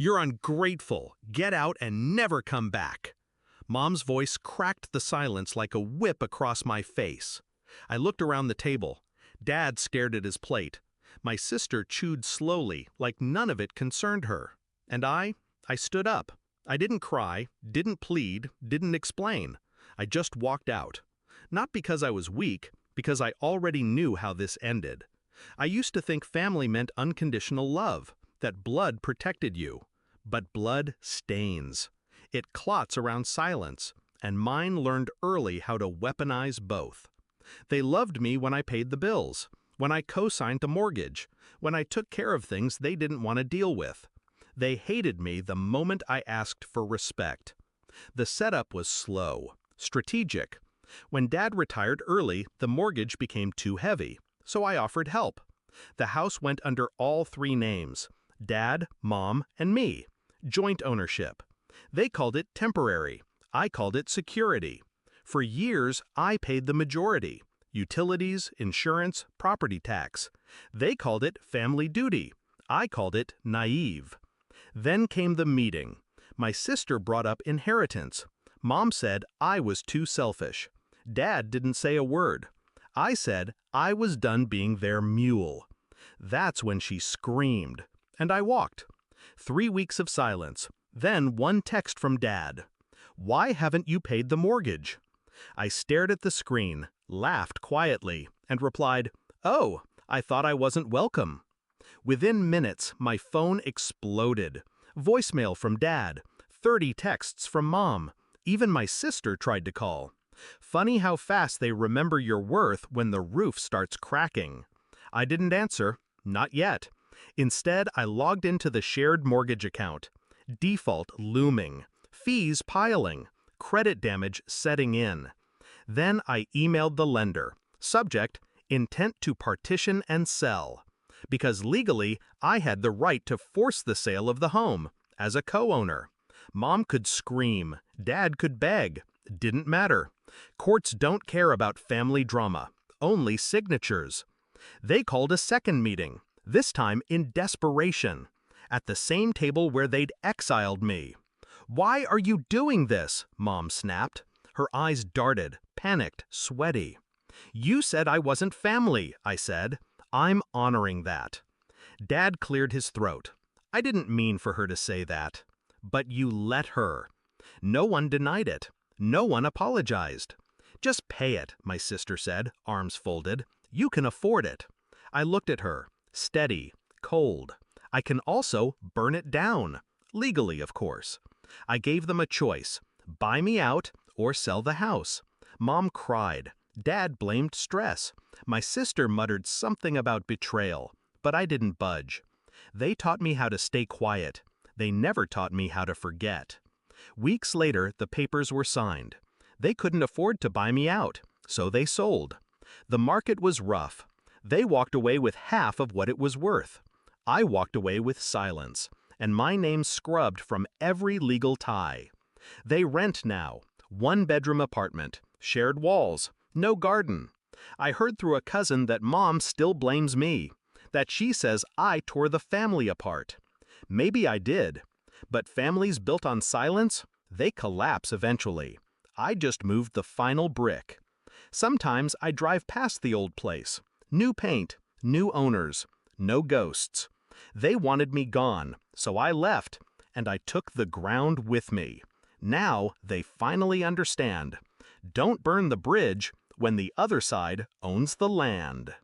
You're ungrateful. Get out and never come back. Mom's voice cracked the silence like a whip across my face. I looked around the table. Dad stared at his plate. My sister chewed slowly, like none of it concerned her. And I stood up. I didn't cry, didn't plead, didn't explain. I just walked out. Not because I was weak, because I already knew how this ended. I used to think family meant unconditional love, that blood protected you. But blood stains. It clots around silence, and mine learned early how to weaponize both. They loved me when I paid the bills, when I co-signed the mortgage, when I took care of things they didn't want to deal with. They hated me the moment I asked for respect. The setup was slow, strategic. When Dad retired early, the mortgage became too heavy, so I offered help. The house went under all three names: Dad, Mom, and me. Joint ownership. They called it temporary. I called it security. For years, I paid the majority: utilities, insurance, property tax. They called it family duty. I called it naive. Then came the meeting. My sister brought up inheritance. Mom said I was too selfish. Dad didn't say a word. I said I was done being their mule. That's when she screamed, and I walked. 3 weeks of silence, then one text from Dad. "Why haven't you paid the mortgage?" I stared at the screen, laughed quietly, and replied, "Oh, I thought I wasn't welcome." Within minutes, my phone exploded. Voicemail from Dad, 30 texts from Mom. Even my sister tried to call. Funny how fast they remember your worth when the roof starts cracking. I didn't answer, not yet. Instead, I logged into the shared mortgage account. Default looming. Fees piling. Credit damage setting in. Then I emailed the lender. Subject: intent to partition and sell. Because legally, I had the right to force the sale of the home, as a co-owner. Mom could scream, Dad could beg. Didn't matter. Courts don't care about family drama, only signatures. They called a second meeting, this time in desperation, at the same table where they'd exiled me. "Why are you doing this?" Mom snapped. Her eyes darted, panicked, sweaty. "You said I wasn't family," I said. "I'm honoring that." Dad cleared his throat. "I didn't mean for her to say that." "But you let her." No one denied it. No one apologized. "Just pay it," my sister said, arms folded. "You can afford it." I looked at her, steady, cold. "I can also burn it down. Legally, of course." I gave them a choice: buy me out or sell the house. Mom cried. Dad blamed stress. My sister muttered something about betrayal, but I didn't budge. They taught me how to stay quiet. They never taught me how to forget. Weeks later, the papers were signed. They couldn't afford to buy me out, so they sold. The market was rough. They walked away with half of what it was worth. I walked away with silence, and my name scrubbed from every legal tie. They rent now. 1-bedroom apartment, shared walls, no garden. I heard through a cousin that Mom still blames me, that she says I tore the family apart. Maybe I did, but families built on silence, they collapse eventually. I just moved the final brick. Sometimes I drive past the old place. New paint, new owners, no ghosts. They wanted me gone, so I left, and I took the ground with me. Now they finally understand. Don't burn the bridge when the other side owns the land.